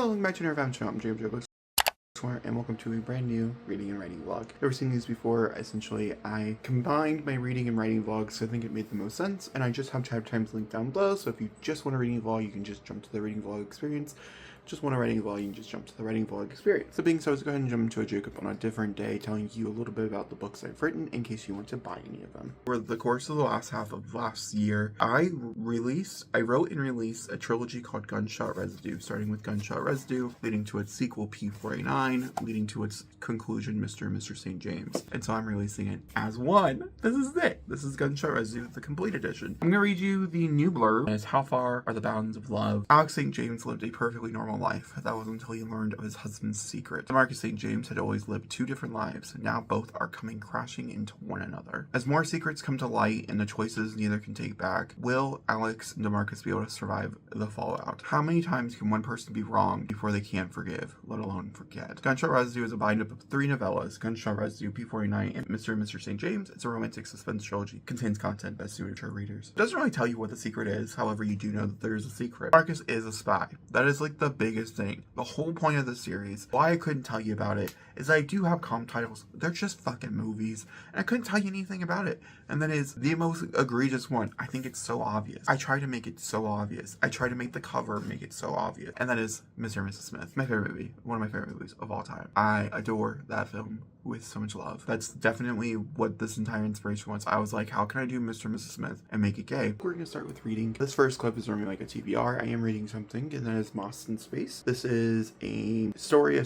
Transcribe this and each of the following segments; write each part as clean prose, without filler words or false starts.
welcome back to another Found Channel. I'm Jacob and welcome to a brand new reading and writing vlog. Never seen these before. Essentially, I combined my reading and writing vlogs, so I think it made the most sense, and I just have chat times linked down below, so if you just want a reading vlog, you can just jump to the reading vlog experience. Just want a writing vlog, you can just jump to the writing vlog experience. So being so, let's go ahead and jump into a Jacob on a different day, telling you a little bit about the books I've written in case you want to buy any of them. For the course of the last half of last year, I wrote and released a trilogy called Gunshot Residue, starting with Gunshot Residue, leading to its sequel P49, leading to its conclusion Mr. and Mr. St. James. And so I'm releasing it as one. This is it. This is Gunshot Residue, the complete edition. I'm gonna read you the new blurb. It's How Far Are the Bounds of Love? Alex St. James lived a perfectly normal life. That was until he learned of his husband's secret. Marcus St. James had always lived two different lives, and now both are coming crashing into one another. As more secrets come to light and the choices neither can take back, will Alex and DeMarcus be able to survive the fallout? How many times can one person be wrong before they can't forgive, let alone forget? Gunshot Residue is a bind-up of 3 novellas, Gunshot Residue, P49, and Mr. St. James. It's a romantic suspense trilogy. Contains content best suited to readers. It doesn't really tell you what the secret is, however you do know that there is a secret. Marcus is a spy. That is like the biggest thing. The whole point of the series, why I couldn't tell you about it, is I do have comm titles. They're just fucking movies. And I couldn't tell you anything about it. And that is the most egregious one. I think it's so obvious. I try to make it so obvious. I try to make the cover make it so obvious. And that is Mr. and Mrs. Smith. My favorite movie. One of my favorite movies of all time. I adore that film with so much love. That's definitely what this entire inspiration was. I was like, how can I do Mr. and Mrs. Smith and make it gay? We're gonna start with reading. This first clip is normally like a TBR. I am reading something, and that is Moss in Space. This is a story, a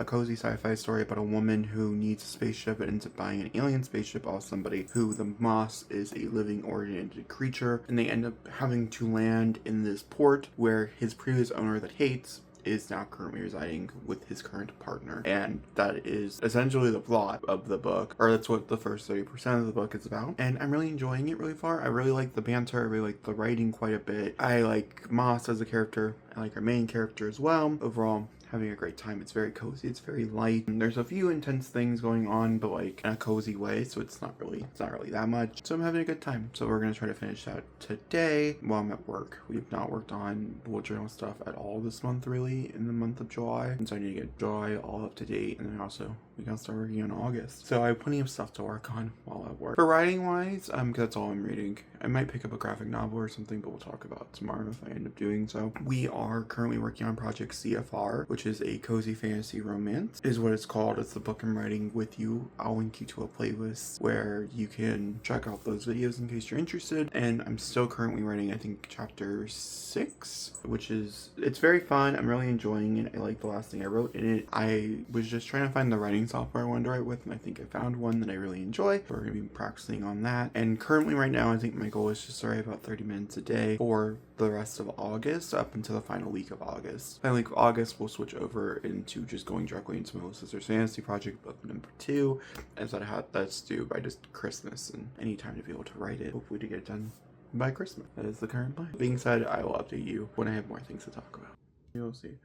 cozy sci-fi story about a woman who needs a spaceship and ends up buying an alien spaceship off somebody who the Moss is a living oriented creature, and they end up having to land in this port where his previous owner that hates is now currently residing with his current partner. And that is essentially the plot of the book, or that's what the first 30% of the book is about. And I'm really enjoying it really far. I really like the banter. I really like the writing quite a bit. I like Moss as a character. I like our main character as well. Overall, having a great time. It's very cozy, it's very light, and there's a few intense things going on, but like in a cozy way, so it's not really that much. So I'm having a good time. So we're gonna try to finish that today while I'm at work. We've not worked on bullet journal stuff at all this month, really, in the month of July, and so I need to get July all up to date, and then also we gotta start working on August. So I have plenty of stuff to work on while at work. For writing wise, cause that's all I'm reading. I might pick up a graphic novel or something, but we'll talk about tomorrow if I end up doing so. We are currently working on Project CFR, which is a cozy fantasy romance, is what it's called. It's the book I'm writing with you. I'll link you to a playlist where you can check out those videos in case you're interested. And I'm still currently writing, I think, chapter 6, which is, it's very fun. I'm really enjoying it. I like the last thing I wrote in it. I was just trying to find the writing software I wanted to write with, and I think I found one that I really enjoy. So we're gonna be practicing on that. And currently right now, I think my goal is just to write about 30 minutes a day for the rest of August up until the final week of August. Final week of August, we'll switch over into just going directly into my sister's fantasy project book number 2, as that's due by just Christmas, and any time to be able to write it, hopefully to get it done by Christmas. That is the current plan. Being said, I will update you when I have more things to talk about. You'll see.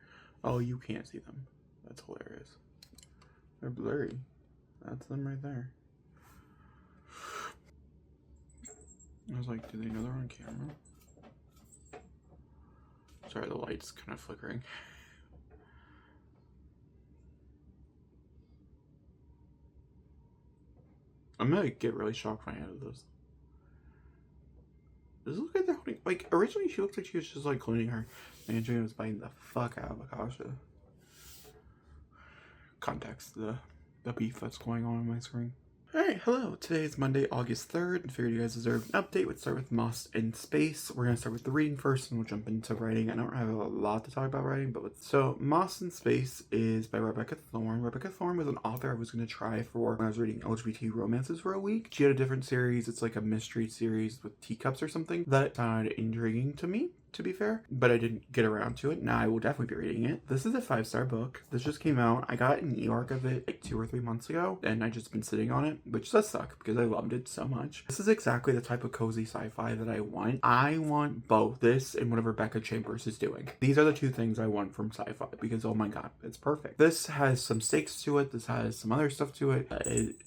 Oh, you can't see them. That's hilarious. They're blurry. That's them right there. I was like, do they know they're on camera? Sorry, the light's kind of flickering. I'm gonna get really shocked when I edit this. Does it look like they're holding, like, originally she looked like she was just like cleaning her, and Adrian was biting the fuck out of Akasha. Context, the beef that's going on my screen. Alright, hello. Today is Monday, August 3rd. I figured you guys deserve an update. Let's start with Moss in Space. We're going to start with the reading first, and we'll jump into writing. I don't have a lot to talk about writing, but so Moss in Space is by Rebecca Thorne. Rebecca Thorne was an author I was going to try for when I was reading LGBT romances for a week. She had a different series. It's like a mystery series with teacups or something that sounded intriguing to me, to be fair, but I didn't get around to it. Now I will definitely be reading it. This is a 5-star book. This just came out. I got an e-arc of it like 2 or 3 months ago, and I just been sitting on it, which does suck because I loved it so much. This is exactly the type of cozy sci-fi that I want. I want both this and what Rebecca Chambers is doing. These are the 2 things I want from sci-fi because, oh my god, it's perfect. This has some stakes to it. This has some other stuff to it.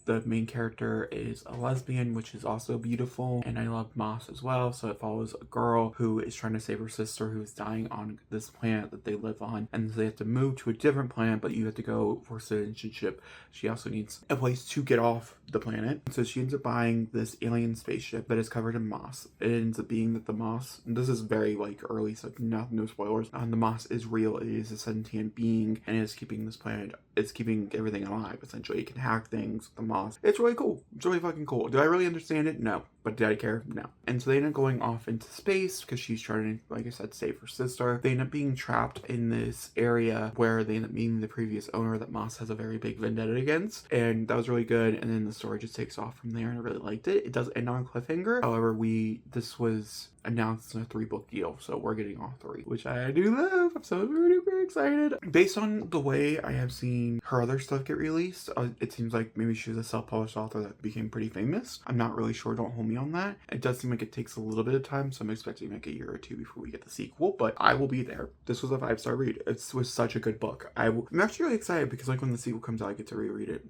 The main character is a lesbian, which is also beautiful, and I love Moss as well. So it follows a girl who is trying to save save her sister who's dying on this planet that they live on, and they have to move to a different planet, but you have to go for citizenship. She also needs a place to get off the planet, so she ends up buying this alien spaceship that is covered in moss. It ends up being that the moss, and this is very like early, so no spoilers, the moss is real. It is a sentient being, and it is keeping this planet, it's keeping everything alive, essentially. It can hack things with the moss. It's really cool. It's really fucking cool. Do I really understand it? No. But did I care? No. And so they end up going off into space because she's trying to, like I said, save her sister. They end up being trapped in this area where they end up meeting the previous owner that Moss has a very big vendetta against. And that was really good. And then the story just takes off from there, and I really liked it. It does end on a cliffhanger. However, this was announced in a 3-book deal, so we're getting all 3, which I do love. I'm so super excited. Based on the way I have seen her other stuff get released, it seems like maybe she's a self-published author that became pretty famous. I'm not really sure, don't hold me on that. It does seem like it takes a little bit of time, so I'm expecting like a year or 2 before we get the sequel, but I will be there. This was a 5-star read. It was such a good book. I'm actually really excited because like when the sequel comes out, I get to reread it.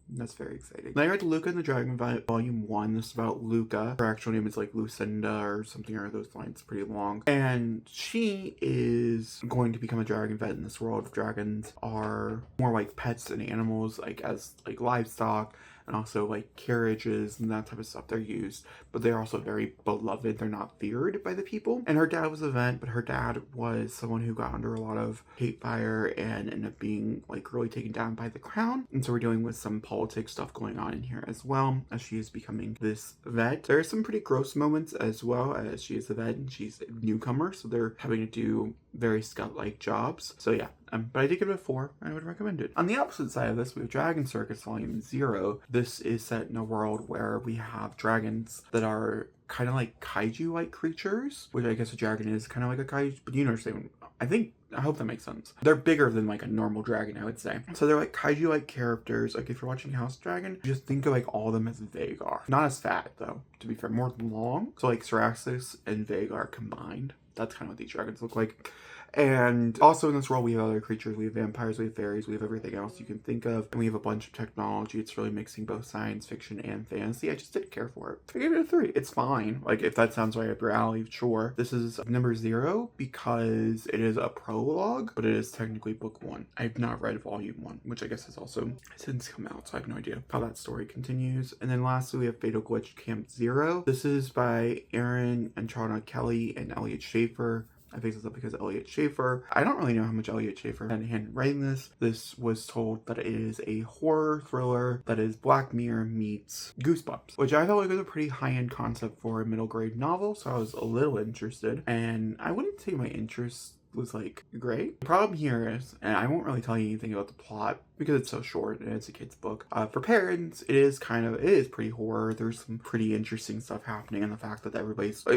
That's very exciting. Then I read Luca and the Dragon Volume 1. This is about Luca. Her actual name is like Lucinda or something or those lines. Pretty long. And she is going to become a dragon vet in this world. Dragons are more like pets than animals, like as like livestock, and also like carriages and that type of stuff. They're used, but they're also very beloved. They're not feared by the people. And her dad was a vet, but her dad was someone who got under a lot of hate fire and ended up being like really taken down by the crown. And so we're dealing with some politics stuff going on in here as well as she is becoming this vet. There are some pretty gross moments as well, as she is a vet and she's a newcomer, so they're having to do very scout-like jobs. So yeah, but I did give it a 4. I would recommend it. On the opposite side of this, we have Dragon Circus Volume 0. This is set in a world where we have dragons that are kind of like kaiju-like creatures, which I guess a dragon is kind of like a kaiju, but you understand. I hope that makes sense. They're bigger than like a normal dragon, I would say. So they're like kaiju-like characters. Like if you're watching House Dragon, just think of like all of them as Vagar. Not as fat though, to be fair, more long. So like Ceraxis and Vagar combined. That's kind of what these dragons look like. And also in this world, we have other creatures. We have vampires, we have fairies, we have everything else you can think of. And we have a bunch of technology. It's really mixing both science fiction and fantasy. I just didn't care for it. I gave it a 3. It's fine. Like, if that sounds right up your alley, sure. This is number 0 because it is a prologue, but it is technically book 1. I have not read volume 1, which I guess has also since come out, so I have no idea how that story continues. And then lastly, we have Fatal Glitch Camp 0. This is by Aaron and Charlotte Kelly and Elliot Schaefer. I picked this up because Elliot Schaefer. I don't really know how much Elliot Schaefer had in hand writing this. This was told that it is a horror thriller that is Black Mirror meets Goosebumps, which I felt like was a pretty high-end concept for a middle grade novel, so I was a little interested. And I wouldn't say my interest was like great. The problem here is, and I won't really tell you anything about the plot because it's so short and it's a kid's book. For parents, it is pretty horror. There's some pretty interesting stuff happening, and the fact that the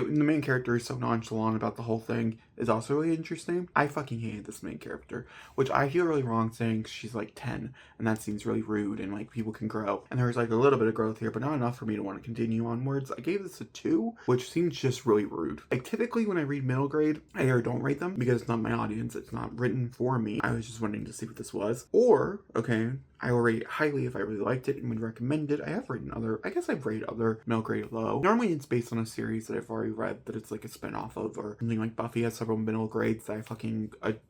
main character is so nonchalant about the whole thing is also really interesting. I fucking hated this main character, which I feel really wrong saying she's like 10, and that seems really rude, and like people can grow. And there's like a little bit of growth here, but not enough for me to want to continue onwards. I gave this a 2, which seems just really rude. Like typically when I read middle grade, I either don't rate them because it's not my audience, it's not written for me. I was just wanting to see what this was. Or, okay, I will rate it highly if I really liked it and would recommend it. I've rated other middle grade low. Normally it's based on a series that I've already read that it's like a spin-off of, or something like Buffy has several middle grades that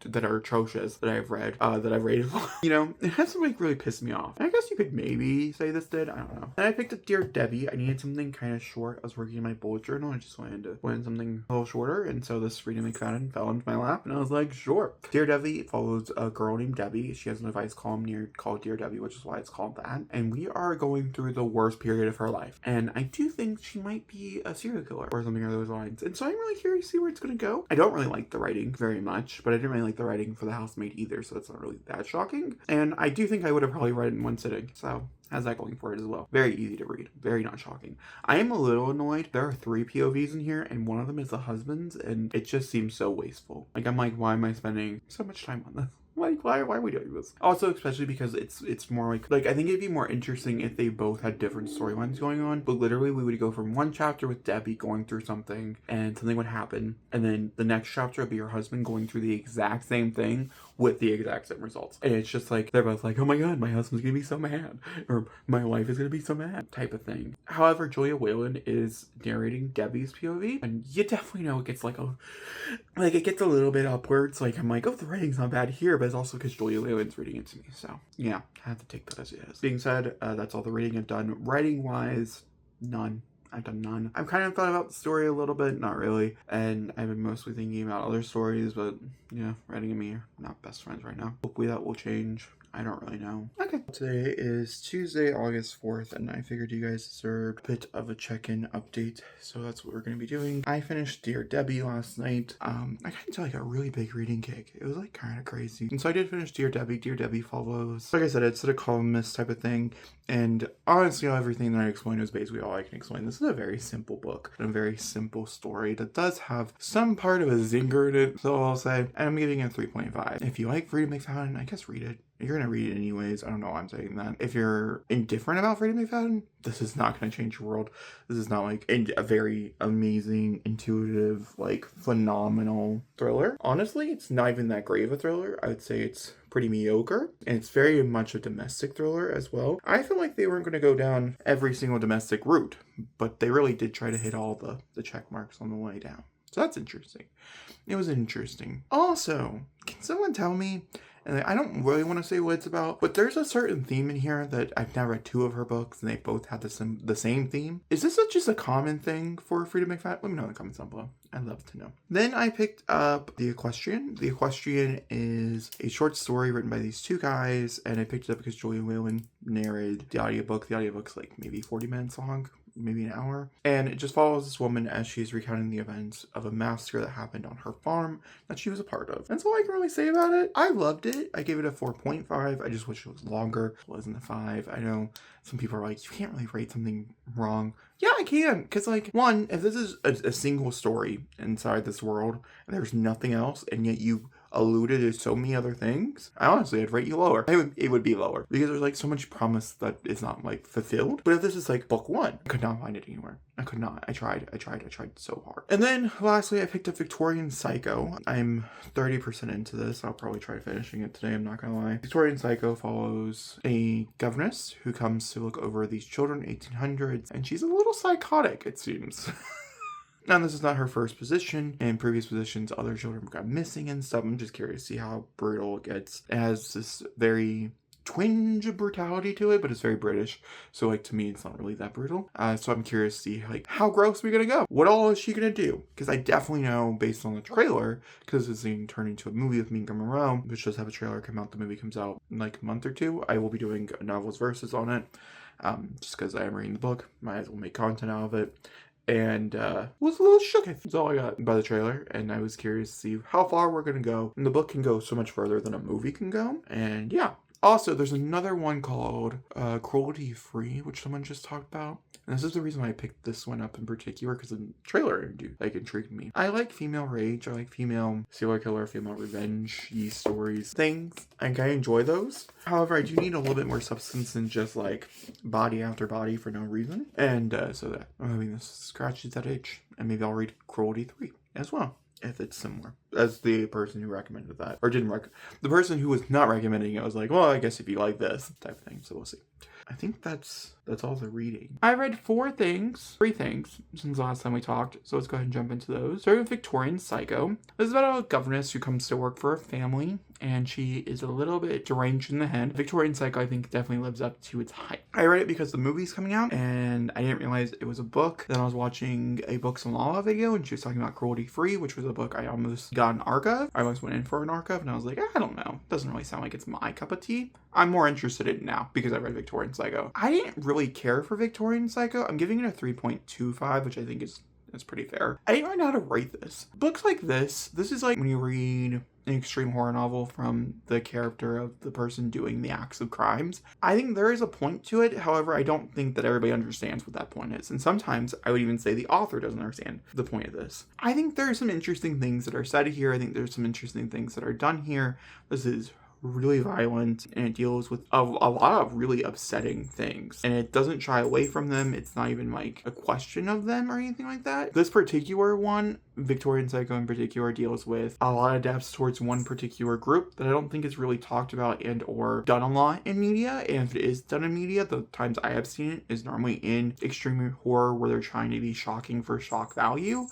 that are atrocious that I've read, that I've rated. You know, it has to like really piss me off. And I guess you could maybe say this did, I don't know. And I picked up Dear Debbie. I needed something kind of short. I was working in my bullet journal. I just wanted to find something a little shorter, and so this reading McFadden fell into my lap, and I was like, sure. Dear Debbie follows a girl named Debbie. She has an advice column called Dear Debbie, which is why it's called that. And we are going through the worst period of her life. And I do think she might be a serial killer or something along those lines. And so I'm really curious to see where it's going to go. I don't really like the writing very much, but I didn't really like the writing for The Housemaid either, so that's not really that shocking. And I do think I would have probably read it in one sitting. So has that going for it as well. Very easy to read. Very not shocking. I am a little annoyed. There are 3 POVs in here, and one of them is the husband's, and it just seems so wasteful. Like, I'm like, why am I spending so much time on this? Like, why are we doing this? Also, especially because it's more like I think it'd be more interesting if they both had different storylines going on. But literally, we would go from one chapter with Debbie going through something, and something would happen, and then the next chapter would be her husband going through the exact same thing with the exact same results. And it's just like they're both like, oh my god, my husband's gonna be so mad, or my wife is gonna be so mad, type of thing. However, Julia Whalen is narrating Debbie's POV, and you definitely know it gets it gets a little bit upwards. Like, I'm like, oh, the writing's not bad here, but it's also because Julia Whalen's reading it to me. So yeah, I have to take that as it is. Being said, that's all the reading I've done. Writing wise, none. I've done none. I've kind of thought about the story a little bit, not really, and I've been mostly thinking about other stories, but yeah, writing and me are not best friends right now. Hopefully that will change. I don't really know. Okay. Today is Tuesday, August 4th, and I figured you guys deserved a bit of a check-in update, so that's what we're going to be doing. I finished Dear Debbie last night. I kind of felt like a really big reading kick. It was like kind of crazy. And so I did finish Dear Debbie. Dear Debbie follows, like I said, it's a columnist type of thing, and honestly, everything that I explained is basically all I can explain. This is a very simple book and a very simple story that does have some part of a zinger in it, so I'll say, and I'm giving it a 3.5. If you like Freida McFadden, I guess read it. You're going to read it anyways. I don't know why I'm saying that. If you're indifferent about Freida McFadden, this is not going to change your world. This is not like a very amazing, intuitive, like phenomenal thriller. Honestly, it's not even that great of a thriller. I would say it's pretty mediocre, and it's very much a domestic thriller as well. I feel like they weren't going to go down every single domestic route, but they really did try to hit all the check marks on the way down. So that's interesting. It was interesting. Also, can someone tell me, and I don't really want to say what it's about, but there's a certain theme in here that I've now read 2 of her books, and they both have the same theme. Is this just a common thing for Freida McFadden? Let me know in the comments down below. I'd love to know. Then I picked up The Equestrian. The Equestrian is a short story written by these 2 guys, and I picked it up because Julia Whalen narrated the audiobook. The audiobook's like maybe 40 minutes long, maybe an hour, and it just follows this woman as she's recounting the events of a massacre that happened on her farm that she was a part of. That's all I can really say about it. I loved it. I gave it a 4.5. I just wish it was longer. It wasn't a 5. I know some people are like, you can't really rate something wrong. Yeah, I can, because like, one, if this is a single story inside this world and there's nothing else, and yet you alluded to so many other things, I'd rate you lower. It would be lower because there's like so much promise that is not like fulfilled. But if this is like book 1, I could not find it anywhere. I could not. I tried so hard. And then lastly, I picked up Victorian Psycho. I'm 30% into this. I'll probably try finishing it today, I'm not gonna lie. Victorian Psycho follows a governess who comes to look over these children, 1800s, and she's a little psychotic, it seems. Now, this is not her first position. In previous positions, other children got missing and stuff. I'm just curious to see how brutal it gets. It has this very twinge of brutality to it, but it's very British. So, like, to me, it's not really that brutal. So I'm curious to see, like, how gross are we gonna go? What all is she gonna do? Because I definitely know, based on the trailer, because this is being turned into a movie with Nanowrimo, which does have a trailer come out. The movie comes out in, like, a month or 2. I will be doing novels versus on it. Just because I am reading the book. Might as well make content out of it. And was a little shook. That's all I got by the trailer, and I was curious to see how far we're gonna go. And the book can go so much further than a movie can go. And yeah. Also, there's another one called Cruelty Free, which someone just talked about. And this is the reason why I picked this one up in particular, because the trailer intrigued me. I like female rage. I like female serial killer, female revenge-y stories. Things. Like, I enjoy those. However, I do need a little bit more substance than just, like, body after body for no reason. And so that I'm hoping this scratches that itch. And maybe I'll read Cruelty 3 as well, if it's similar. As the person who recommended that, or the person who was not recommending it was like, well, I guess if you like this type of thing, so we'll see. I think that's all the reading. I read 3 things since the last time we talked, so let's go ahead and jump into those. Starting with Victorian Psycho. This is about a governess who comes to work for a family, and she is a little bit deranged in the head. Victorian Psycho, I think, definitely lives up to its hype. I read it because the movie's coming out, and I didn't realize it was a book. Then I was watching a Books and Law video, and she was talking about Cruelty Free, which was a book I almost got an arc of. I almost went in for an arc of, and I was like, I don't know. Doesn't really sound like it's my cup of tea. I'm more interested in it now because I read Victorian Psycho. I didn't really care for Victorian Psycho. I'm giving it a 3.25, which I think is pretty fair. I didn't really know how to rate this. Books like this is like when you read an extreme horror novel from the character of the person doing the acts of crimes. I think there is a point to it. However, I don't think that everybody understands what that point is. And sometimes I would even say the author doesn't understand the point of this. I think there are some interesting things that are said here. I think there's some interesting things that are done here. This is really violent, and it deals with a lot of really upsetting things. And it doesn't shy away from them. It's not even like a question of them or anything like that. This particular one, Victorian Psycho in particular, deals with a lot of depths towards one particular group that I don't think is really talked about and or done a lot in media. And if it is done in media, the times I have seen it is normally in extreme horror where they're trying to be shocking for shock value.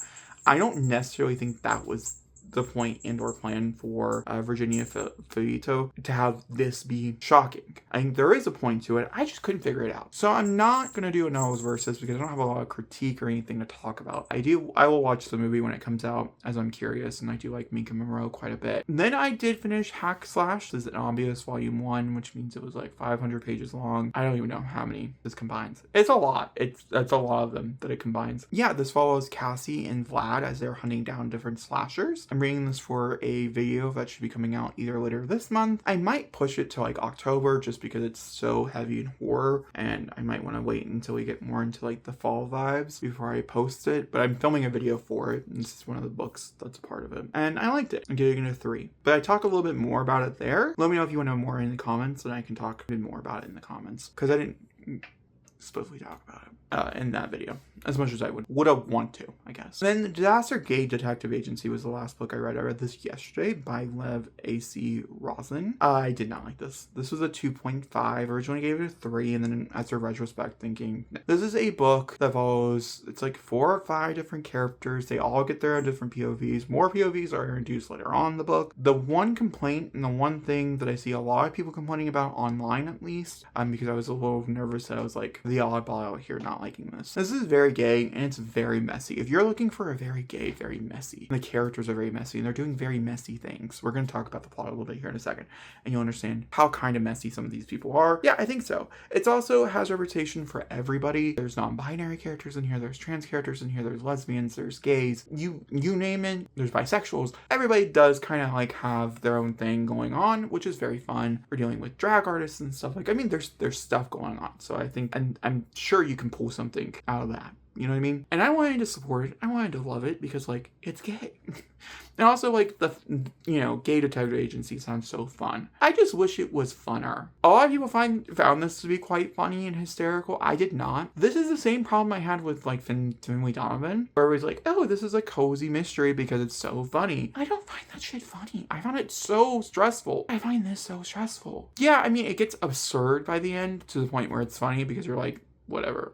I don't necessarily think that was the point and or plan for Virginia Feliito to have this be shocking. I think there is a point to it. I just couldn't figure it out. So I'm not going to do a novels versus because I don't have a lot of critique or anything to talk about. I will watch the movie when it comes out as I'm curious, and I do like Mika Monroe quite a bit. And then I did finish Hack Slash. This is an Obvious Volume 1, which means it was like 500 pages long. I don't even know how many this combines. It's a lot. It's a lot of them that it combines. Yeah, this follows Cassie and Vlad as they're hunting down different slashers. I'm reading this for a video that should be coming out either later this month. I might push it to like October just because it's so heavy in horror, and I might want to wait until we get more into like the fall vibes before I post it. But I'm filming a video for it, and this is one of the books that's a part of it. And I liked it. I'm giving it a 3. But I talk a little bit more about it there. Let me know if you want to know more in the comments, and I can talk a bit more about it in the comments. Because I didn't supposedly talk about it in that video as much as I would have want to, I guess. Then The Disaster Gate Detective Agency was the last book I read. I read this yesterday by Lev A.C. Roslin. I did not like this. This was a 2.5. Originally gave it a 3, and then as a retrospect thinking, this is a book that follows, it's like 4 or 5 different characters. They all get their own different POVs. More POVs are introduced later on in the book. The one complaint and the one thing that I see a lot of people complaining about online at least, because I was a little nervous that I was like the oddball out here not liking this. This is very gay and it's very messy. If you're looking for a very gay, very messy, and the characters are very messy and they're doing very messy things, we're going to talk about the plot a little bit here in a second, and you'll understand how kind of messy some of these people are. Yeah, I think so. It's also has a representation for everybody. There's non-binary characters in here, there's trans characters in here, there's lesbians, there's gays, you name it, there's bisexuals. Everybody does kind of like have their own thing going on, which is very fun. We're dealing with drag artists and stuff like, I mean, there's stuff going on. So I think, and I'm sure you can pull something out of that. You know what I mean? And I wanted to support it. I wanted to love it because, like, it's gay. And also, like, the, gay detective agency sounds so fun. I just wish it was funner. A lot of people found this to be quite funny and hysterical. I did not. This is the same problem I had with, like, Finley Donovan, where it was like, oh, this is a cozy mystery because it's so funny. I don't find that shit funny. I found it so stressful. I find this so stressful. Yeah, I mean, it gets absurd by the end to the point where it's funny because you're like, whatever,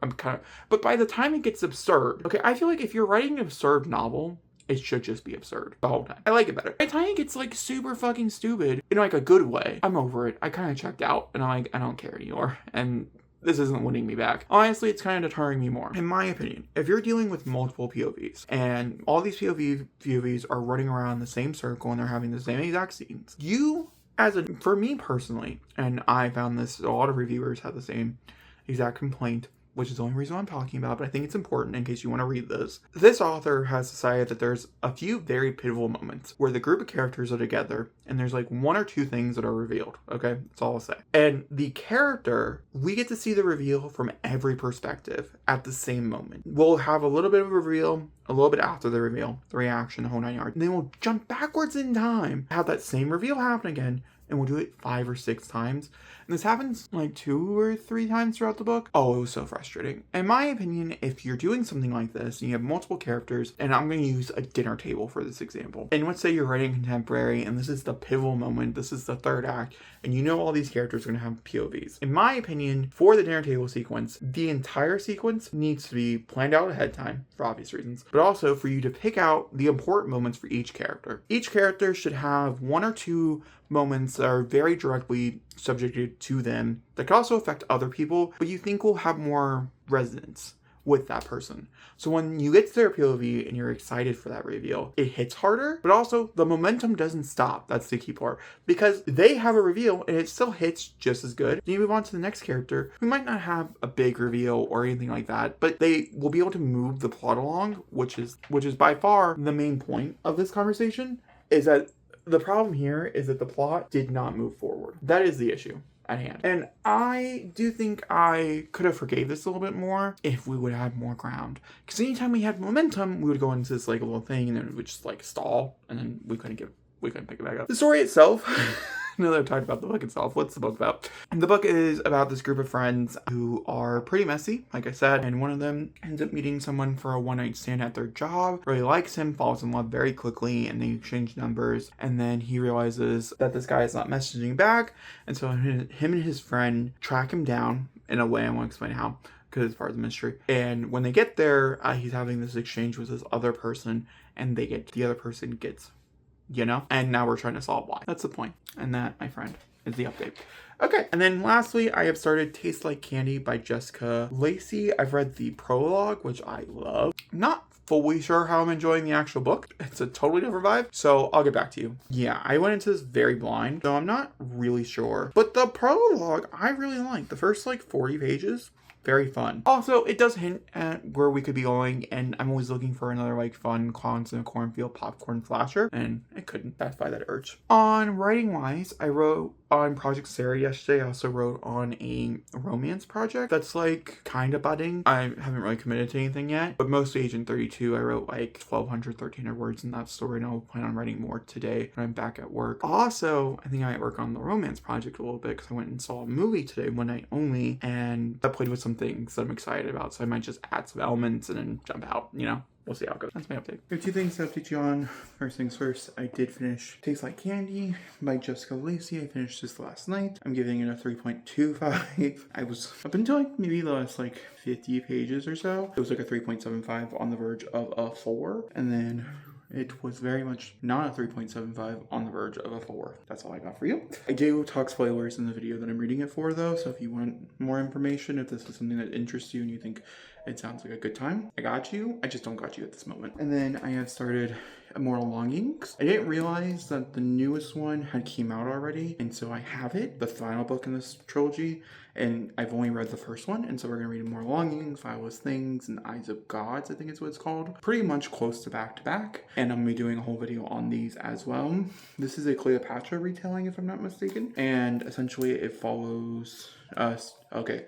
but by the time it gets absurd, okay, I feel like if you're writing an absurd novel, it should just be absurd the whole time. I like it better. By the time it gets like super fucking stupid in like a good way, I'm over it. I kind of checked out and I'm like, I don't care anymore. And this isn't winning me back. Honestly, it's kind of deterring me more. In my opinion, if you're dealing with multiple POVs and all these POVs are running around the same circle and they're having the same exact scenes, for me personally, and I found this, a lot of reviewers have the same exact complaint, which is the only reason I'm talking about, but I think it's important in case you want to read this. This author has decided that there's a few very pivotal moments where the group of characters are together and there's like 1 or 2 things that are revealed, okay? That's all I'll say. And the character, we get to see the reveal from every perspective at the same moment. We'll have a little bit of a reveal, a little bit after the reveal, the reaction, the whole 9 yards. And then we'll jump backwards in time, have that same reveal happen again, and we'll do it 5 or 6 times. And this happens like 2 or 3 times throughout the book. Oh, it was so frustrating. In my opinion, if you're doing something like this and you have multiple characters, and I'm going to use a dinner table for this example, and let's say you're writing contemporary and this is the pivotal moment, this is the 3rd act, and you know all these characters are going to have POVs. In my opinion, for the dinner table sequence, the entire sequence needs to be planned out ahead of time for obvious reasons, but also for you to pick out the important moments for each character. Each character should have 1 or 2 moments that are very directly subjected to them that could also affect other people, but you think will have more resonance with that person. So when you get to their POV and you're excited for that reveal, it hits harder, but also the momentum doesn't stop. That's the key part, because they have a reveal and it still hits just as good. Then you move on to the next character who might not have a big reveal or anything like that, but they will be able to move the plot along, which is by far the main point of this conversation, is that the problem here is that the plot did not move forward. That is the issue at hand. And I do think I could have forgave this a little bit more if we would have had more ground. Because anytime we had momentum, we would go into this like a little thing and then it would just like stall and then we couldn't pick it back up. The story itself Now that I've talked about the book itself, what's the book about? And the book is about this group of friends who are pretty messy, like I said, and one of them ends up meeting someone for a one-night stand at their job, really likes him, falls in love very quickly, and they exchange numbers, and then he realizes that this guy is not messaging back, and so him and his friend track him down in a way I won't explain how, because it's part of the mystery. And when they get there, he's having this exchange with this other person, and the other person gets, and now we're trying to solve why. That's the point. And that, my friend, is the update. Okay, and then lastly, I have started Taste Like Candy by Jessica Lacey. I've read the prologue, which I love. Not fully sure how I'm enjoying the actual book. It's a totally different vibe, so I'll get back to you. Yeah, I went into this very blind, so I'm not really sure. But the prologue, I really like. The first, 40 pages, very fun. Also, it does hint at where we could be going, and I'm always looking for another fun Clowns in a Cornfield popcorn flasher, and I couldn't satisfy that urge. On writing wise, I wrote on Project Sarah yesterday. I also wrote on a romance project that's kind of budding. I haven't really committed to anything yet, but mostly Agent 32. I wrote 1,200, 1,300 words in that story, and I'll plan on writing more today when I'm back at work. Also, I think I might work on the romance project a little bit because I went and saw a movie today, one night only, and I played with some things that I'm excited about, so I might just add some elements and then jump out, We'll see how it goes. That's my update. I have two things to update you on. First things first, I did finish Taste Like Candy by Jessica Lacey. I finished this last night. I'm giving it a 3.25. Up until maybe the last 50 pages or so, it was a 3.75 on the verge of a 4. And then it was very much not a 3.75 on the verge of a 4. That's all I got for you. I do talk spoilers in the video that I'm reading it for though, so if you want more information, if this is something that interests you and you think it sounds like a good time, I got you. I just don't got you at this moment. And then I have started Immortal Longings. I didn't realize that the newest one had came out already, and so I have it, the final book in this trilogy, and I've only read the first one, and so we're gonna read Immortal Longings, Fireless Things, and Eyes of Gods, I think is what it's called. Pretty much close to back, and I'm gonna be doing a whole video on these as well. This is a Cleopatra retelling, if I'm not mistaken, and essentially it follows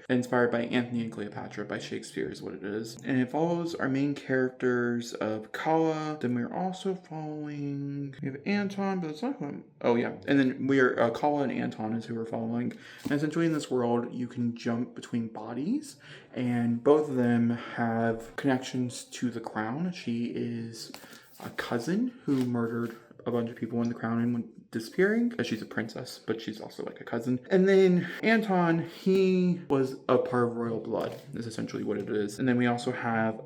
inspired by Anthony and Cleopatra by Shakespeare is what it is. And it follows our main characters of Kala. Then we're also following, we have Anton, but it's not who and then we're Kala and Anton is who we're following. And essentially in this world, you can jump between bodies, and both of them have connections to the crown. She is a cousin who murdered a bunch of people in the crown and went disappearing. She's a princess, but she's also a cousin. And then Anton, he was a part of royal blood, is essentially what it is. And then we also have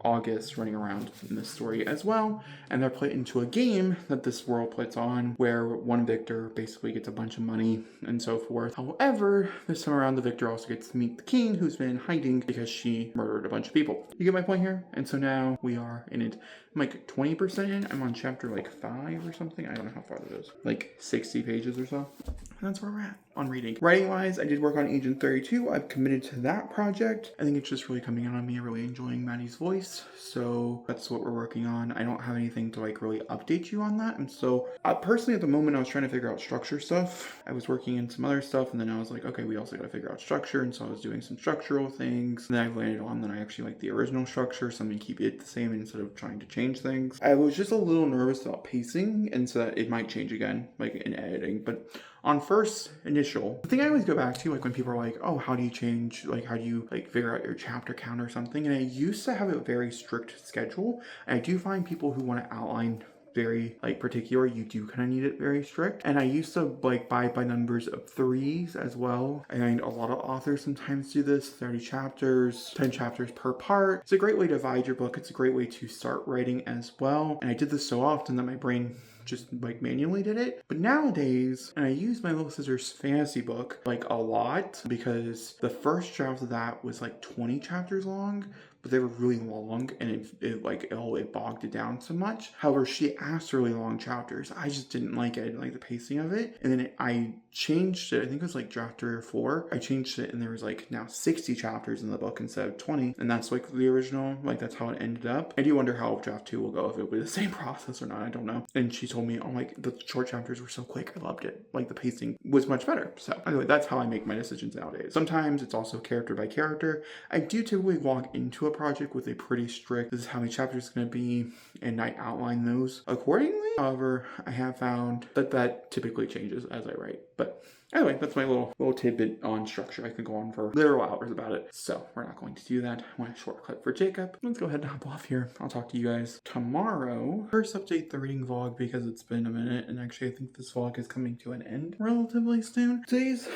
August running around in this story as well. And they're put into a game that this world puts on where one victor basically gets a bunch of money and so forth. However, this time around, the victor also gets to meet the king, who's been hiding because she murdered a bunch of people. You get my point here? And so now we are in it. I'm 20% in. I'm on chapter 5 or something. I don't know how far that is. 60 pages or so. And that's where we're at on reading. Writing wise, I did work on Agent 32. I've committed to that project. I think it's just really coming out on me. I'm really enjoying Maddie's voice. So that's what we're working on. I don't have anything to really update you on that. And so personally at the moment, I was trying to figure out structure stuff. I was working in some other stuff, and then I was okay, we also got to figure out structure. And so I was doing some structural things. And then I landed on that I actually like the original structure. So I'm going to keep it the same instead of trying to change things. I was just a little nervous about pacing, and so that it might change again, in editing. But on first initial, the thing I always go back to, when people are oh, how do you change, how do you figure out your chapter count or something? And I used to have a very strict schedule. And I do find people who want to outline very particular, you do kind of need it very strict. And I used to buy by numbers of 3s as well. And a lot of authors sometimes do this, 30 chapters, 10 chapters per part. It's a great way to divide your book. It's a great way to start writing as well. And I did this so often that my brain just manually did it. But nowadays, and I use my Little Sisters fantasy book a lot, because the first draft of that was 20 chapters long, but they were really long, and it bogged it down so much. However, she asked really long chapters. I just didn't like it. I didn't like the pacing of it. And then I changed it. I think it was like draft 3 or 4. I changed it and there was like now 60 chapters in the book instead of 20. And that's like the original, like that's how it ended up. I do wonder how draft 2 will go, if it'll be the same process or not, I don't know. And she told me, oh, like the short chapters were so quick, I loved it. Like the pacing was much better. So anyway, that's how I make my decisions nowadays. Sometimes it's also character by character. I do typically walk into a project with a pretty strict, this is how many chapters it's going to be, and I outline those accordingly. However, I have found that typically changes as I write. But anyway, that's my little tidbit on structure. I could go on for literal hours about it. So we're not going to do that. I want a short clip for Jacob. Let's go ahead and hop off here. I'll talk to you guys tomorrow. First update the reading vlog because it's been a minute. And actually I think this vlog is coming to an end relatively soon. Today's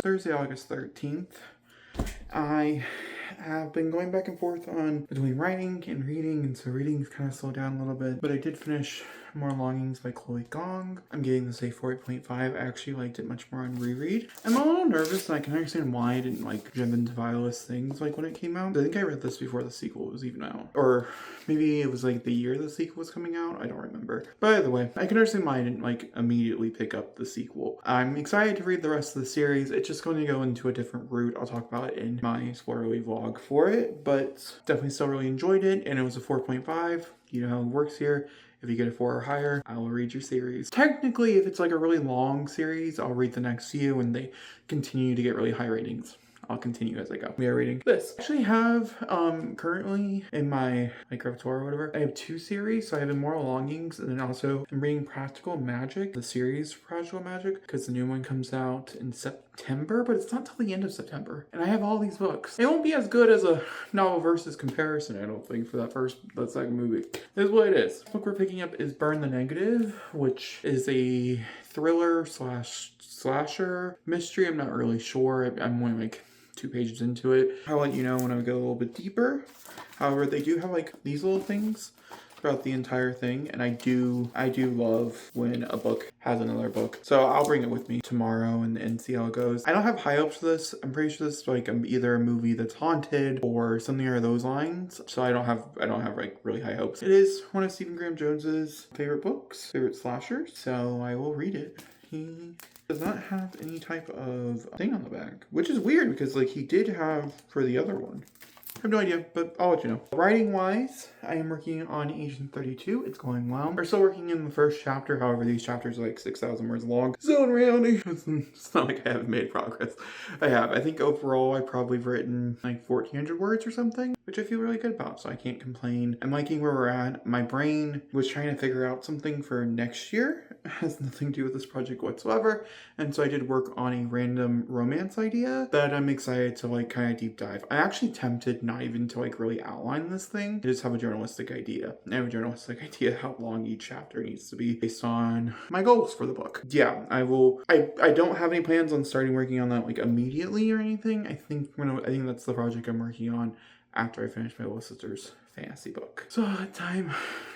Thursday, August 13th. I have been going back and forth on between writing and reading, and so reading's kind of slowed down a little bit, but I did finish More Longings by Chloe Gong. I'm getting this a 4.8.5. I actually liked it much more on reread. I'm a little nervous, and I can understand why I didn't like jump into Violet's things like when it came out. I think I read this before the sequel was even out, or maybe it was like the year the sequel was coming out. I don't remember. But either way, I can understand why I didn't like immediately pick up the sequel. I'm excited to read the rest of the series. It's just going to go into a different route. I'll talk about it in my spoilerly vlog for it, but definitely still really enjoyed it, and it was a 4.5. You know how it works here. If you get a 4 or higher, I will read your series. Technically, if it's like a really long series, I'll read the next few and they continue to get really high ratings. I'll continue as I go. We are reading this. I actually have currently in my repertoire or whatever, I have 2 series. So I have Immortal Longings, and then also I'm reading Practical Magic, the series Practical Magic, because the new one comes out in September, but it's not till the end of September. And I have all these books. It won't be as good as a novel versus comparison, I don't think, for that second movie. This is what it is. The book we're picking up is Burn the Negative, which is a thriller slash slasher mystery. I'm not really sure. I'm only like 2 pages into it. I'll let you know when I go a little bit deeper. However, they do have like these little things throughout the entire thing, and I do love when a book has another book. So I'll bring it with me tomorrow and see how it goes. I don't have high hopes for this. I'm pretty sure this is like either a movie that's haunted or something along those lines. So I don't have like really high hopes. It is one of Stephen Graham Jones's favorite books, favorite slashers. So I will read it. He does not have any type of thing on the back, which is weird because like he did have for the other one. I have no idea, but I'll let you know. Writing wise, I am working on Agent 32. It's going well. We're still working in the first chapter. However, these chapters are like 6,000 words long. So in reality, it's not like I haven't made progress. I have. I think overall I probably have written like 1,400 words or something, which I feel really good about. So I can't complain. I'm liking where we're at. My brain was trying to figure out something for next year. It has nothing to do with this project whatsoever. And so I did work on a random romance idea that I'm excited to like kind of deep dive. I actually tempted not even to like really outline this thing. I just have a journalistic idea. I have a journalistic idea how long each chapter needs to be based on my goals for the book. Yeah, I don't have any plans on starting working on that like immediately or anything. I think that's the project I'm working on after I finish my little sister's fantasy book. So time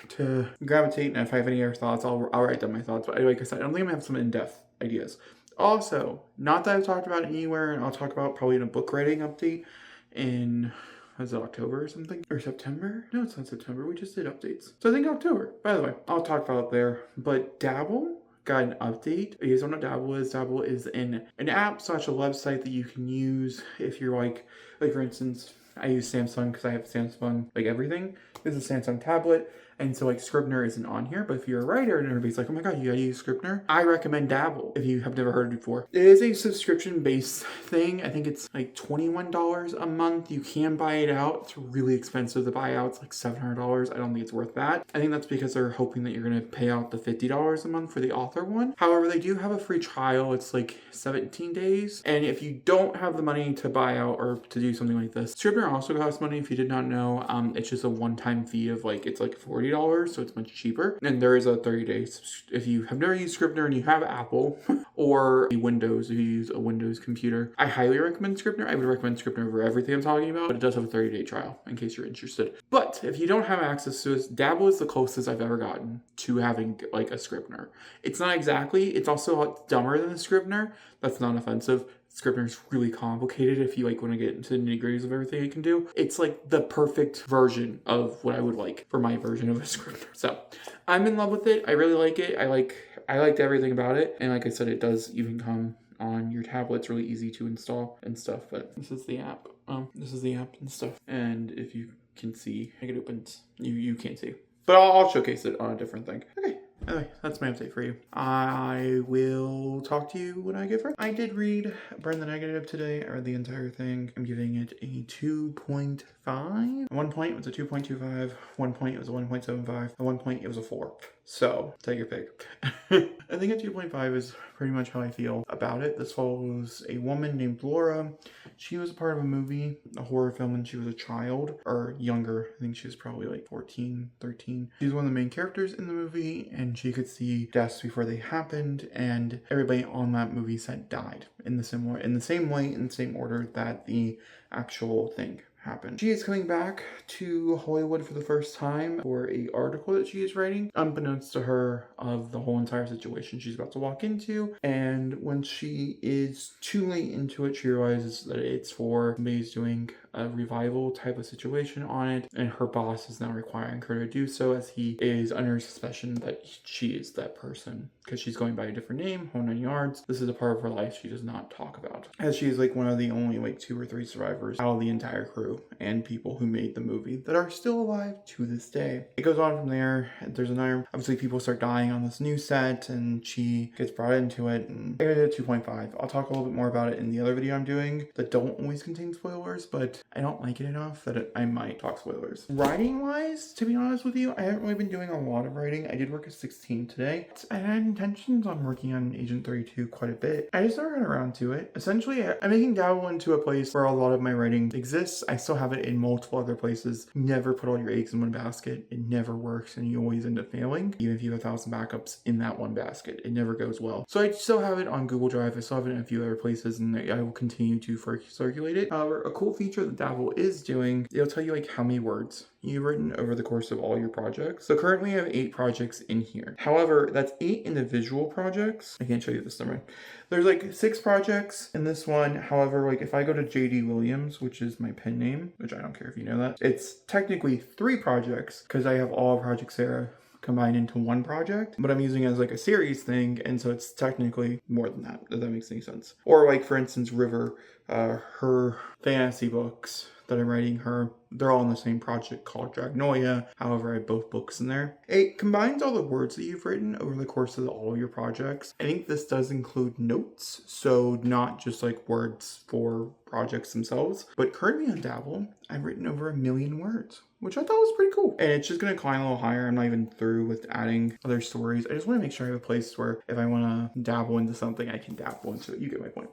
to gravitate, and if I have any other thoughts, I'll write down my thoughts. But like I said, I don't think I'm gonna have some in-depth ideas. Also, not that I've talked about it anywhere, and I'll talk about probably in a book writing update in, was it October or something? Or September? No, it's not September. We just did updates. So I think October. By the way, I'll talk about it there. But Dabble got an update. You guys don't know what Dabble is? Dabble is an app slash a website that you can use if you're like for instance, I use Samsung because I have Samsung, like everything. This is a Samsung tablet. And so like Scrivener isn't on here, but if you're a writer and everybody's like, oh my God, you gotta use Scrivener, I recommend Dabble if you have never heard it before. It is a subscription-based thing. I think it's like $21 a month. You can buy it out. It's really expensive to buy out. It's like $700. I don't think it's worth that. I think that's because they're hoping that you're gonna pay out the $50 a month for the author one. However, they do have a free trial. It's like 17 days. And if you don't have the money to buy out or to do something like this, Scrivener also costs money if you did not know. It's just a one-time fee of like, it's like $40, so it's much cheaper. And there is a 30-day, if you have never used Scrivener and you have Apple or Windows, if you use a Windows computer, I highly recommend Scrivener. I would recommend Scrivener over everything I'm talking about, but it does have a 30-day trial in case you're interested. But if you don't have access to this, Dabble is the closest I've ever gotten to having like a Scrivener. It's not exactly, it's also a lot dumber than a Scrivener. That's not offensive. Scrivener's really complicated if you like want to get into the nitty-gritties of everything it can do. It's like the perfect version of what I would like for my version of a Scrivener. So I'm in love with it. I really like it. I liked everything about it. And like I said, it does even come on your tablet. It's really easy to install and stuff. But this is the app. This is the app and stuff. And if you can see, I think it opens. You can't see. But I'll showcase it on a different thing. Okay. Anyway, that's my update for you. I will talk to you when I get free. I did read Burn the Negative today. I read the entire thing. I'm giving it a 2.5. At one point it was a 2.25. 1 point it was a 1.75. At 1 point it was a 4. So take your pick. I think a 2.5 is pretty much how I feel about it. This follows a woman named Laura. She was a part of a movie, a horror film, when she was a child, or younger. I think she was probably like 14, 13. She's one of the main characters in the movie, and she could see deaths before they happened, and everybody on that movie set died in the same way, in the same order that the actual thing happened. She is coming back to Hollywood for the first time for a article that she is writing, unbeknownst to her, of the whole entire situation she's about to walk into. And when she is too late into it, she realizes that it's for somebody who's doing a revival type of situation on it, and her boss is now requiring her to do so, as he is under suspicion that she is that person, because she's going by a different name, whole 9 yards. This is a part of her life she does not talk about, as she is like one of the only like 2 or 3 survivors out of the entire crew and people who made the movie that are still alive to this day. It goes on from there. There's another, obviously people start dying on this new set, and she gets brought into it, and I rated it 2.5. I'll talk a little bit more about it in the other video I'm doing that don't always contain spoilers, but I don't like it enough that I might talk spoilers. Writing wise, to be honest with you, I haven't really been doing a lot of writing. I did work at 16 today. I had intentions on working on Agent 32 quite a bit. I just never got around to it. Essentially, I'm making Dabble into a place where a lot of my writing exists. I still have it in multiple other places. Never put all your eggs in one basket. It never works, and you always end up failing. Even if you have 1,000 backups in that one basket, it never goes well. So I still have it on Google Drive. I still have it in a few other places, and I will continue to circulate it. However, a cool feature that Dabble is doing, it'll tell you like how many words you've written over the course of all your projects. So currently I have 8 projects in here. However, that's 8 individual projects. I can't show you this number. There's like 6 projects in this one. However, like if I go to JD Williams, which is my pen name, which I don't care if you know that, it's technically 3 projects because I have all Project Sarah combined into one project, but I'm using it as like a series thing, and so it's technically more than that, if that makes any sense. Or like for instance, River, her fantasy books that I'm writing her, they're all in the same project called Dragnoia. However, I have both books in there. It combines all the words that you've written over the course of all of your projects. I think this does include notes, so not just like words for projects themselves. But currently on Dabble, I've written over 1 million words, which I thought was pretty cool. And it's just going to climb a little higher. I'm not even through with adding other stories. I just want to make sure I have a place where if I want to dabble into something, I can dabble into it. You get my point.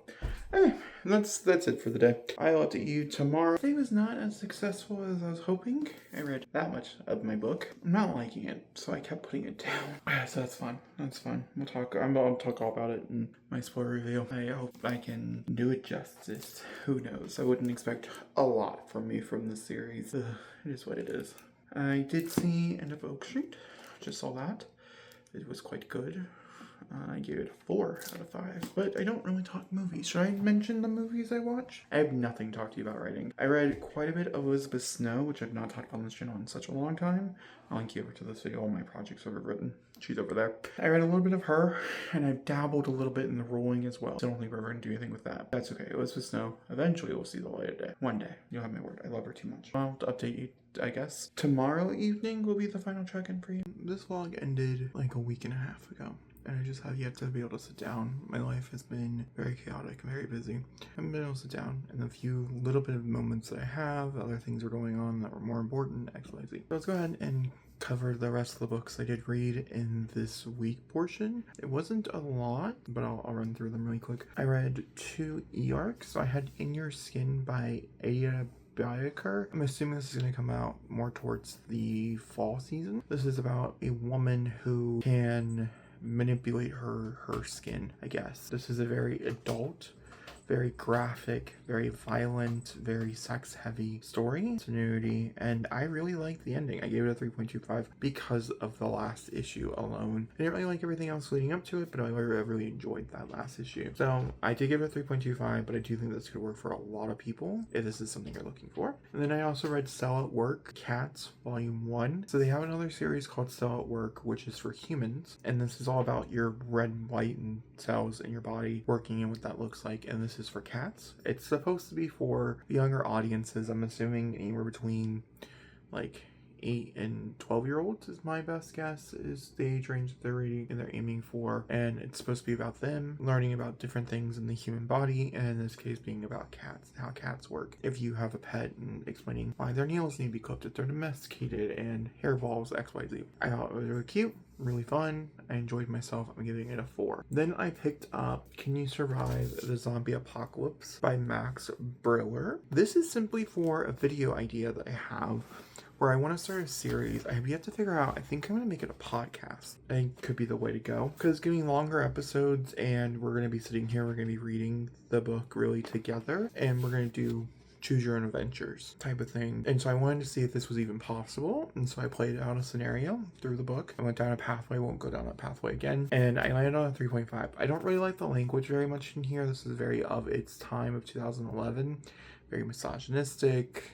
Anyway, that's it for the day. I'll update you tomorrow. Today was not as successful as I was hoping. I read that much of my book. I'm not liking it, so I kept putting it down. So that's fun. That's fun. I'll talk all about it in my spoiler review. I hope I can do it justice. Who knows? I wouldn't expect a lot from me from this series. Ugh, it is what it is. I did see End of Oak Street. Just saw that. It was quite good. I gave it a 4 out of 5. But I don't really talk movies. Should I mention the movies I watch? I have nothing to talk to you about writing. I read quite a bit of Elizabeth Snow, which I've not talked about on this channel in such a long time. I'll link you over to this video. All my projects I've written. She's over there. I read a little bit of her, and I've dabbled a little bit in the rolling as well. I don't think we're ever going to do anything with that. That's okay. Elizabeth Snow. Eventually we'll see the light of day. One day. You'll have my word. I love her too much. I'll update you, I guess. Tomorrow evening will be the final check-in for you. This vlog ended like a week and a half ago, and I just have yet to be able to sit down. My life has been very chaotic, very busy. I haven't been able to sit down, and the few little bit of moments that I have, other things were going on that were more important, XYZ. So let's go ahead and cover the rest of the books I did read in this week portion. It wasn't a lot, but I'll run through them really quick. I read 2 e-arcs. So I had In Your Skin by Ada Bioker. I'm assuming this is going to come out more towards the fall season. This is about a woman who can manipulate her skin, I guess. This is a very adult, very graphic, very violent, very sex heavy story. It's nudity, and I really liked the ending. I gave it a 3.25 because of the last issue alone. I didn't really like everything else leading up to it, but I really enjoyed that last issue. So I did give it a 3.25, but I do think this could work for a lot of people if this is something you're looking for. And then I also read Cell at Work, Cats, Volume 1. So they have another series called Cell at Work, which is for humans. And this is all about your red and white and cells in your body working and what that looks like. And this is for cats. It's supposed to be for younger audiences. I'm assuming anywhere between like 8 and 12-year-olds is my best guess, is the age range that they're reading and they're aiming for. And it's supposed to be about them learning about different things in the human body, and in this case being about cats, how cats work. If you have a pet, and explaining why their nails need to be clipped if they're domesticated, and hairballs, XYZ. I thought it was really cute, really fun. I enjoyed myself. I'm giving it a 4. Then I picked up Can You Survive the Zombie Apocalypse by Max Briller. This is simply for a video idea that I have where I want to start a series. I have yet to figure out. I think I'm going to make it a podcast. I think could be the way to go, because giving longer episodes, and we're going to be sitting here, we're going to be reading the book really together, and we're going to do choose your own adventures type of thing. And so I wanted to see if this was even possible, and so I played out a scenario through the book. I went down a pathway, won't go down that pathway again, and I landed on a 3.5. I don't really like the language very much in here. This is very of its time of 2011, very misogynistic,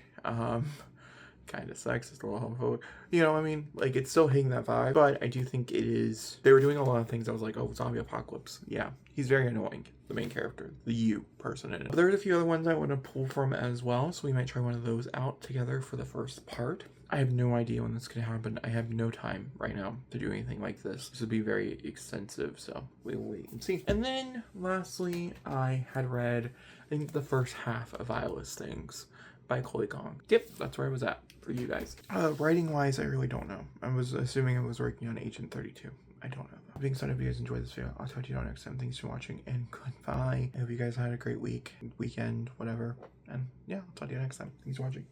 kind of sexist, a little homophobic, you know, I mean, like, it's still hitting that vibe, but I do think it is, they were doing a lot of things I was like, oh, zombie apocalypse, yeah, he's very annoying, the main character, the you person in it. But there's a few other ones I want to pull from as well, so we might try one of those out together for the first part. I have no idea when this could happen. I have no time right now to do anything like this. This would be very extensive, so we will wait and see. And then, lastly, I had read, I think, the first half of Eyeless Things by Chloe Gong. Yep, that's where I was at for you guys. Writing wise, I really don't know. I was assuming I was working on Agent 32. I don't know though. Being said, if you guys enjoyed this video, I'll talk to you all next time. Thanks for watching, and goodbye. I hope you guys had a great week, weekend, whatever. And yeah, I'll talk to you next time. Thanks for watching.